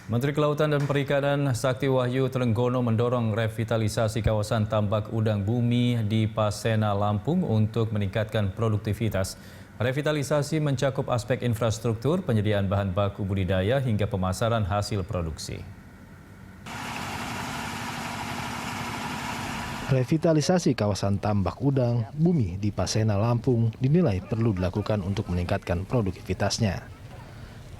Menteri Kelautan dan Perikanan Sakti Wahyu Trenggono mendorong revitalisasi kawasan tambak udang bumi di Pasena, Lampung untuk meningkatkan produktivitas. Revitalisasi mencakup aspek infrastruktur, penyediaan bahan baku budidaya hingga pemasaran hasil produksi. Revitalisasi kawasan tambak udang bumi di Pasena, Lampung dinilai perlu dilakukan untuk meningkatkan produktivitasnya.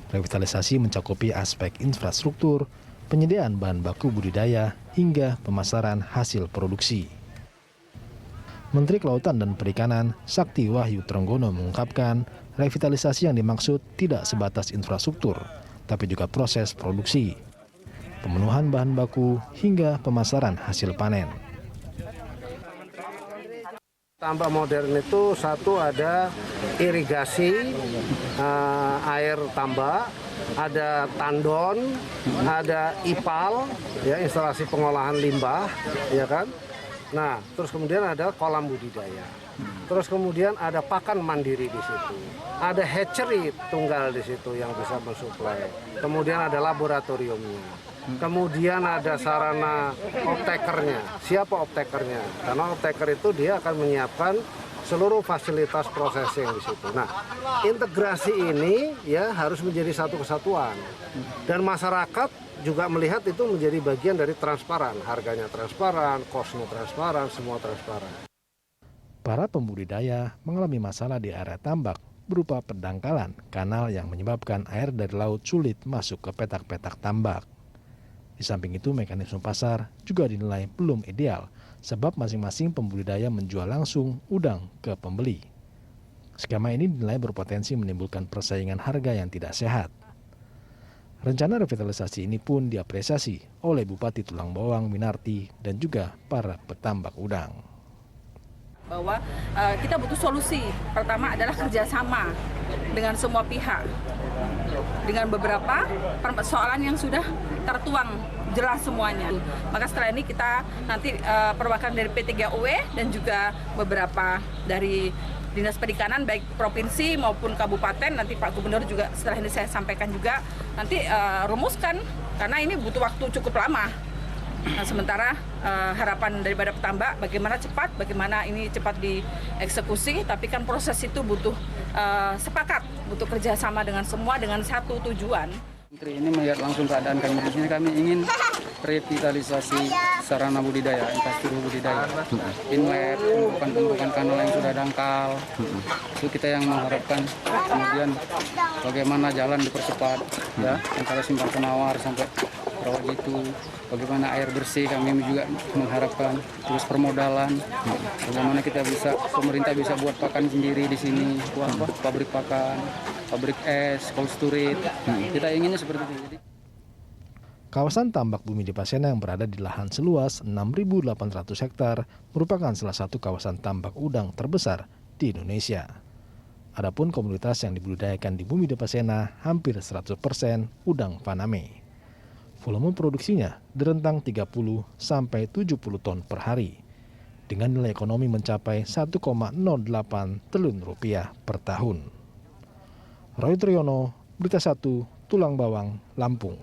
Revitalisasi mencakupi aspek infrastruktur, penyediaan bahan baku budidaya, hingga pemasaran hasil produksi. Menteri Kelautan dan Perikanan Sakti Wahyu Trenggono mengungkapkan revitalisasi yang dimaksud tidak sebatas infrastruktur, tapi juga proses produksi, pemenuhan bahan baku, hingga pemasaran hasil panen. Tambak modern itu satu ada irigasi air tambak, ada tandon, ada ipal, ya instalasi pengolahan limbah, ya kan. Nah, terus kemudian ada kolam budidaya. Terus kemudian ada pakan mandiri di situ. Ada hatchery tunggal di situ yang bisa mensuplai. Kemudian ada laboratoriumnya. Kemudian ada sarana optekernya. Siapa optekernya? Karena opteker itu dia akan menyiapkan seluruh fasilitas processing di situ. Nah, integrasi ini ya harus menjadi satu kesatuan. Dan masyarakat juga melihat itu menjadi bagian dari transparan. Harganya transparan, cost-nya transparan, semua transparan. Para pembudidaya mengalami masalah di area tambak berupa pendangkalan kanal yang menyebabkan air dari laut sulit masuk ke petak-petak tambak. Di samping itu, mekanisme pasar juga dinilai belum ideal sebab masing-masing pembudidaya menjual langsung udang ke pembeli. Skema ini dinilai berpotensi menimbulkan persaingan harga yang tidak sehat. Rencana revitalisasi ini pun diapresiasi oleh Bupati Tulang Bawang Minarti dan juga para petambak udang. Bahwa kita butuh solusi. Pertama adalah kerjasama dengan semua pihak. Dengan beberapa persoalan yang sudah tertuang jelas semuanya. Maka setelah ini kita nanti perwakilan dari P3UW dan juga beberapa dari Dinas Perikanan baik provinsi maupun kabupaten, nanti Pak Gubernur juga setelah ini saya sampaikan juga nanti rumuskan karena ini butuh waktu cukup lama. Nah, sementara harapan daripada petambak bagaimana ini cepat dieksekusi, tapi kan proses itu butuh sepakat, butuh kerjasama dengan semua dengan satu tujuan. Menteri ini melihat langsung keadaan kami di sini, kami ingin revitalisasi sarana budidaya, infrastruktur budidaya, inlet, tumpukan kanal yang sudah dangkal, itu kita yang mengharapkan. Kemudian bagaimana jalan dipercepat, ya, antara Simpang Penawar sampai Rawajitu, bagaimana air bersih kami juga mengharapkan, terus permodalan, bagaimana pemerintah bisa buat pakan sendiri di sini, pabrik pakan, pabrik es, cold storage, kita inginnya seperti itu. Kawasan tambak bumi di Pasena yang berada di lahan seluas 6.800 hektar merupakan salah satu kawasan tambak udang terbesar di Indonesia. Adapun komoditas yang dibudidayakan di bumi di Pasena hampir 100% udang faname. Volume produksinya direntang 30 sampai 70 ton per hari, dengan nilai ekonomi mencapai 1,08 triliun rupiah per tahun. Roy Triyono, Berita 1, Tulang Bawang, Lampung.